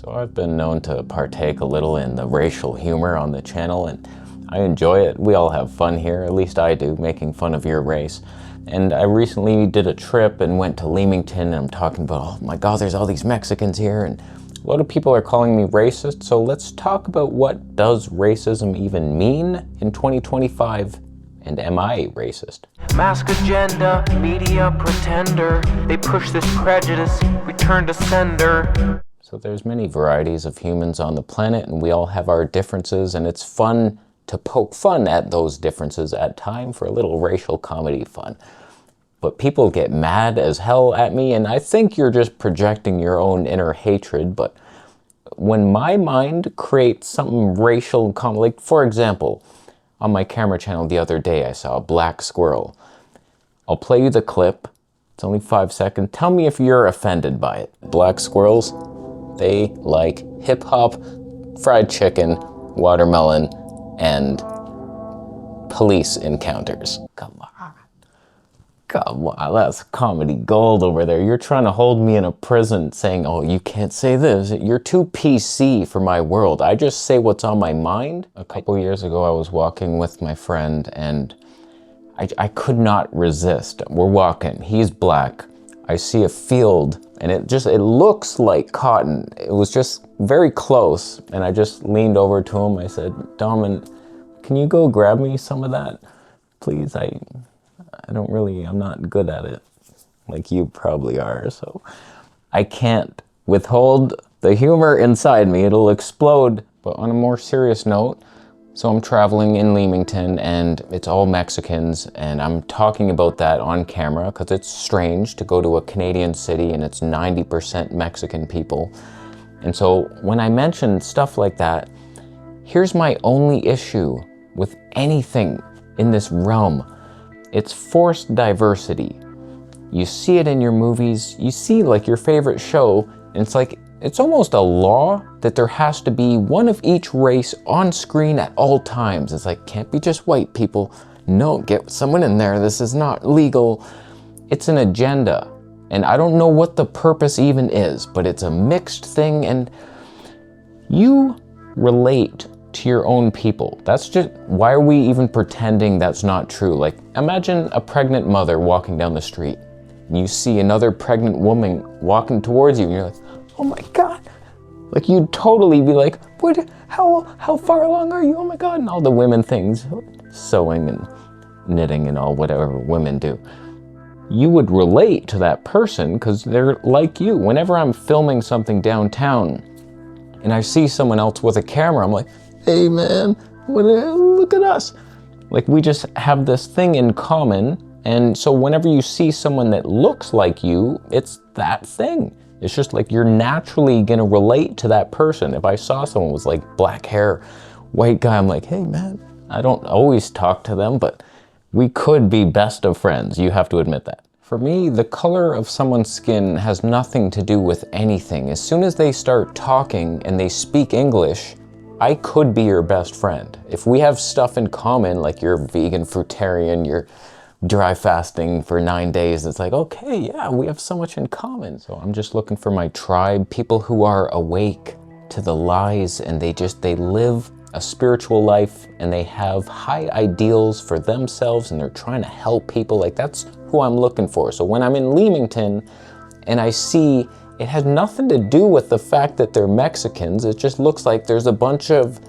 So I've been known to partake a little in the racial humor on the channel, and I enjoy it. We all have fun here, at least I do, making fun of your race. And I recently did a trip and went to Leamington, and I'm talking about, oh my God, there's all these Mexicans here, and a lot of people are calling me racist, so let's talk about what does racism even mean in 2025, and am I racist? Mask agenda, media pretender, they push this prejudice, return to sender. So there's many varieties of humans on the planet, and we all have our differences, and it's fun to poke fun at those differences at time for a little racial comedy fun. But people get mad as hell at me, and I think you're just projecting your own inner hatred. But when my mind creates something racial, like for example, on my camera channel the other day, I saw a black squirrel. I'll play you the clip. It's only 5 seconds. Tell me if you're offended by it. Black squirrels, they like hip hop, fried chicken, watermelon, and police encounters. Come on. Come on, that's comedy gold over there. You're trying to hold me in a prison saying, oh, you can't say this. You're too PC for my world. I just say what's on my mind. A couple years ago, I was walking with my friend, and I could not resist. We're walking, he's black. I see a field, and it looks like cotton. It was just very close, and I just leaned over to him. I said, Domin, can you go grab me some of that? Please, I'm not good at it, like you probably are, so I can't withhold the humor inside me. It'll explode. But on a more serious note, so I'm traveling in Leamington, and it's all Mexicans, and I'm talking about that on camera because it's strange to go to a Canadian city and it's 90% Mexican people. And so when I mention stuff like that, here's my only issue with anything in this realm. It's forced diversity. You see it in your movies, you see like your favorite show, and it's like, it's almost a law that there has to be one of each race on screen at all times. It's like, can't be just white people. No, get someone in there. This is not legal. It's an agenda. And I don't know what the purpose even is, but it's a mixed thing, and you relate to your own people. That's just, why are we even pretending that's not true? Like, imagine a pregnant mother walking down the street, and you see another pregnant woman walking towards you, and you're like, oh my God. Like, you'd totally be like, how far along are you? Oh my God. And all the women things, sewing and knitting and all whatever women do. You would relate to that person because they're like you. Whenever I'm filming something downtown and I see someone else with a camera, I'm like, hey man, look at us. Like, we just have this thing in common. And so whenever you see someone that looks like you, it's that thing. It's just like you're naturally gonna relate to that person. If I saw someone with like black hair, white guy, I'm like, hey man, I don't always talk to them, but we could be best of friends. You have to admit that. For me, the color of someone's skin has nothing to do with anything. As soon as they start talking and they speak English, I could be your best friend. If we have stuff in common, like you're vegan, fruitarian, you're dry fasting for 9 days, it's like, okay, yeah, we have so much in common. So I'm just looking for my tribe, people who are awake to the lies, and they live a spiritual life, and they have high ideals for themselves, and they're trying to help people. Like, that's who I'm looking for. So when I'm in Leamington and I see, it has nothing to do with the fact that they're Mexicans. It just looks like there's a bunch of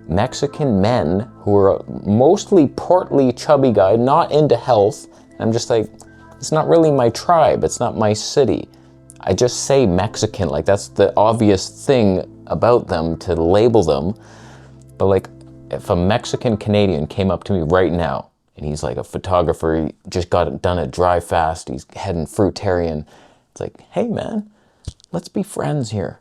Mexican men who are mostly portly, chubby guy, not into health. I'm just like, it's not really my tribe. It's not my city. I just say Mexican, like that's the obvious thing about them to label them. But like, if a Mexican Canadian came up to me right now, and he's like a photographer, he just got done a dry fast, he's heading fruitarian, it's like, hey man, let's be friends here.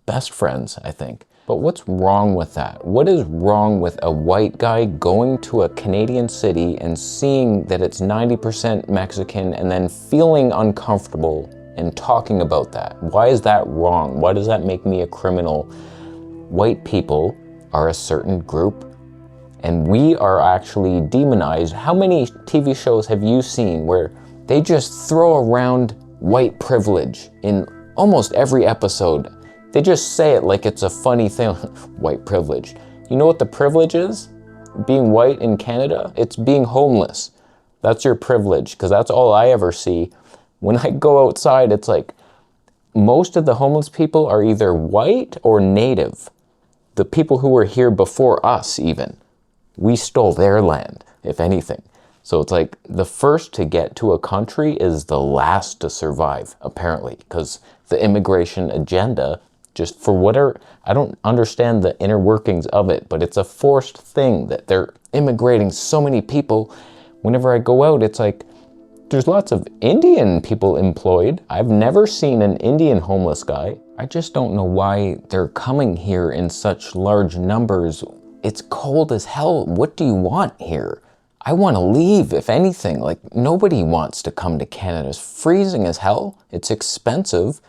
Best friends, I think. But what's wrong with that? What is wrong with a white guy going to a Canadian city and seeing that it's 90% Mexican and then feeling uncomfortable and talking about that? Why is that wrong? Why does that make me a criminal? White people are a certain group, and we are actually demonized. How many TV shows have you seen where they just throw around white privilege in almost every episode? They just say it like it's a funny thing. White privilege. You know what the privilege is? Being white in Canada? It's being homeless. That's your privilege, because that's all I ever see. When I go outside, it's like most of the homeless people are either white or native. The people who were here before us even. We stole their land, if anything. So it's like the first to get to a country is the last to survive, apparently, because the immigration agenda, just for whatever, I don't understand the inner workings of it, but it's a forced thing that they're immigrating so many people. Whenever I go out, it's like, there's lots of Indian people employed. I've never seen an Indian homeless guy. I just don't know why they're coming here in such large numbers. It's cold as hell. What do you want here? I want to leave, if anything. Like, nobody wants to come to Canada. It's freezing as hell. It's expensive.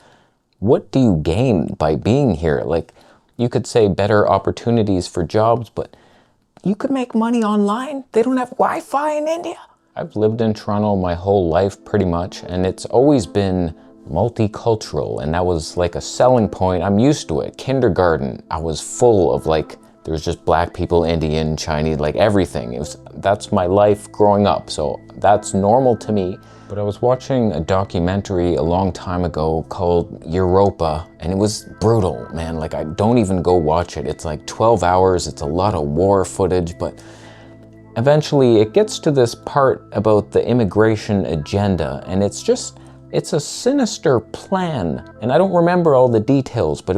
What do you gain by being here? Like, you could say better opportunities for jobs, but you could make money online. They don't have Wi-Fi in India. I've lived in Toronto my whole life pretty much, and it's always been multicultural, and that was like a selling point. I'm used to it. Kindergarten, I was full of like, there was just black people, Indian, Chinese, like everything. That's my life growing up, so that's normal to me. But I was watching a documentary a long time ago called Europa, and it was brutal, man. Like, I don't even go watch it. It's like 12 hours, it's a lot of war footage, but eventually it gets to this part about the immigration agenda, and it's a sinister plan. And I don't remember all the details, but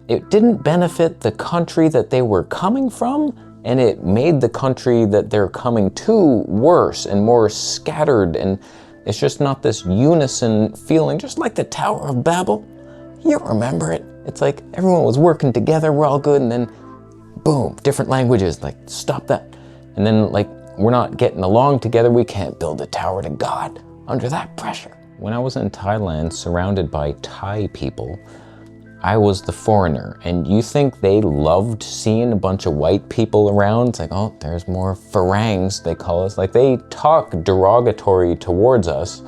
it didn't benefit the country that they were coming from, and it made the country that they're coming to worse and more scattered, and it's just not this unison feeling, just like the Tower of Babel. You remember it. It's like everyone was working together, we're all good, and then boom, different languages, like stop that. And then like, we're not getting along together, we can't build a tower to God under that pressure. When I was in Thailand, surrounded by Thai people, I was the foreigner, and you think they loved seeing a bunch of white people around? It's like, oh, there's more Farangs, they call us. Like, they talk derogatory towards us.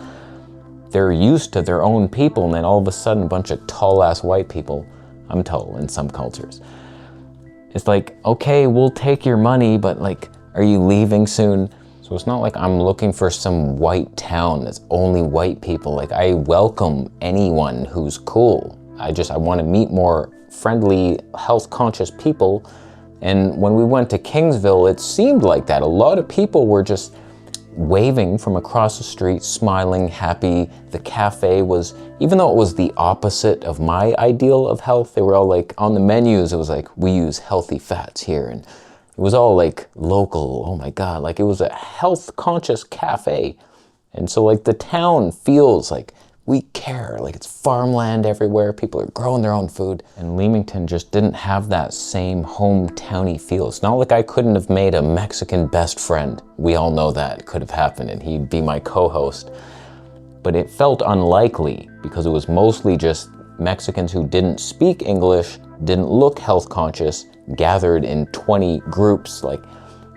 They're used to their own people, and then all of a sudden, a bunch of tall-ass white people. I'm tall in some cultures. It's like, okay, we'll take your money, but like, are you leaving soon? So it's not like I'm looking for some white town that's only white people. Like, I welcome anyone who's cool. I want to meet more friendly, health-conscious people. And when we went to Kingsville, it seemed like that. A lot of people were just waving from across the street, smiling, happy. The cafe was, even though it was the opposite of my ideal of health, they were all like, on the menus, it was like, we use healthy fats here. And it was all like local, oh my God, like it was a health-conscious cafe. And so like the town feels like, we care, like it's farmland everywhere, people are growing their own food. And Leamington just didn't have that same hometowny feel. It's not like I couldn't have made a Mexican best friend. We all know that could have happened and he'd be my co-host. But it felt unlikely because it was mostly just Mexicans who didn't speak English, didn't look health conscious, gathered in 20 groups. Like,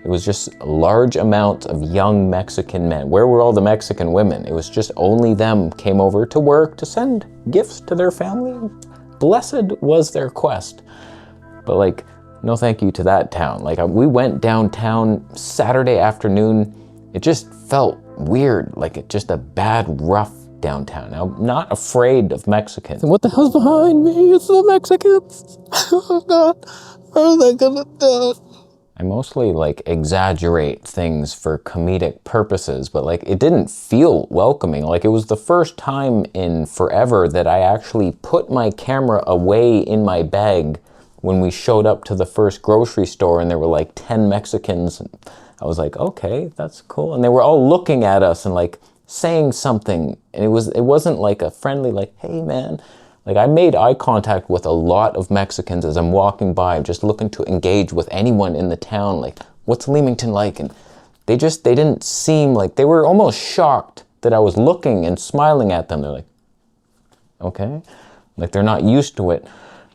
it was just a large amount of young Mexican men. Where were all the Mexican women? It was just only them came over to work to send gifts to their family. Blessed was their quest. But like, no thank you to that town. Like, we went downtown Saturday afternoon. It just felt weird, like it just a bad, rough downtown. Now, I'm not afraid of Mexicans. And what the hell's behind me? It's the Mexicans. Oh God, what are they gonna do? I mostly like exaggerate things for comedic purposes, but like it didn't feel welcoming. Like, it was the first time in forever that I actually put my camera away in my bag when we showed up to the first grocery store and there were like 10 Mexicans. And I was like, okay, that's cool. And they were all looking at us and like saying something. And it wasn't like a friendly, like, hey man. Like, I made eye contact with a lot of Mexicans as I'm walking by, just looking to engage with anyone in the town. Like, what's Leamington like? And they didn't seem like, they were almost shocked that I was looking and smiling at them. They're like, okay. Like, they're not used to it.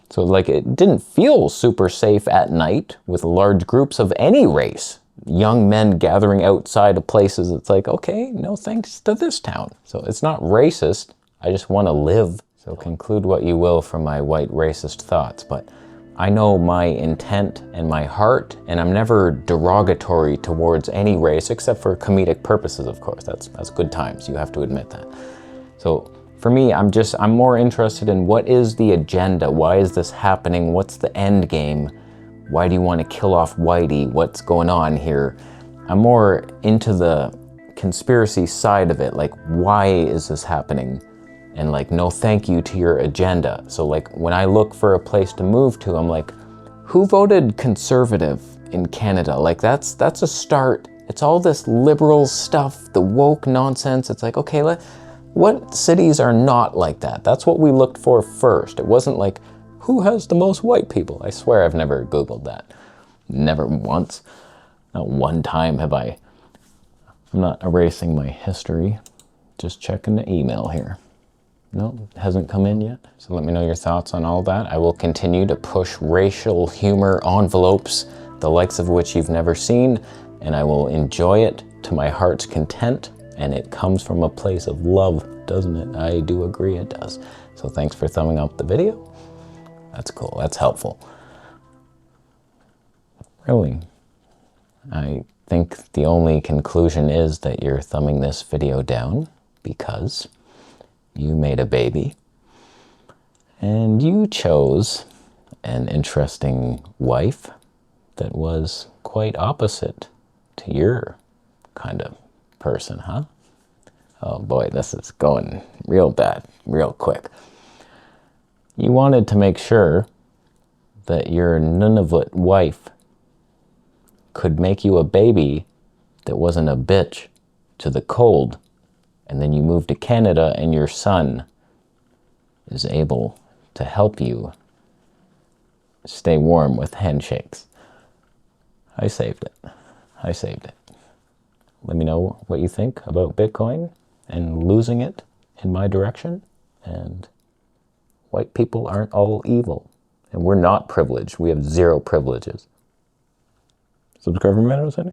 So like, it didn't feel super safe at night with large groups of any race. Young men gathering outside of places. It's like, okay, no thanks to this town. So it's not racist. I just want to live. So conclude what you will from my white racist thoughts, but I know my intent and my heart, and I'm never derogatory towards any race except for comedic purposes, of course. That's good times, you have to admit that. So for me, I'm more interested in what is the agenda? Why is this happening? What's the end game? Why do you want to kill off Whitey? What's going on here? I'm more into the conspiracy side of it, like why is this happening? And like, no thank you to your agenda. So like when I look for a place to move to, I'm like, who voted conservative in Canada? Like that's a start. It's all this liberal stuff, the woke nonsense. It's like, okay, what cities are not like that? That's what we looked for first. It wasn't like, who has the most white people? I swear I've never Googled that. Never once. Not one time have I. I'm not erasing my history. Just checking the email here. No, it hasn't come in yet. So let me know your thoughts on all that. I will continue to push racial humor envelopes, the likes of which you've never seen, and I will enjoy it to my heart's content. And it comes from a place of love, doesn't it? I do agree it does. So thanks for thumbing up the video. That's cool, that's helpful. Really, I think the only conclusion is that you're thumbing this video down because you made a baby and you chose an interesting wife that was quite opposite to your kind of person, huh? Oh boy, this is going real bad, real quick. You wanted to make sure that your Nunavut wife could make you a baby that wasn't a bitch to the cold, and then you moved to Canada and your son is able to help you stay warm with handshakes. I saved it. I saved it. Let me know what you think about Bitcoin and losing it in my direction. And white people aren't all evil. And we're not privileged. We have zero privileges. Subscribe for more.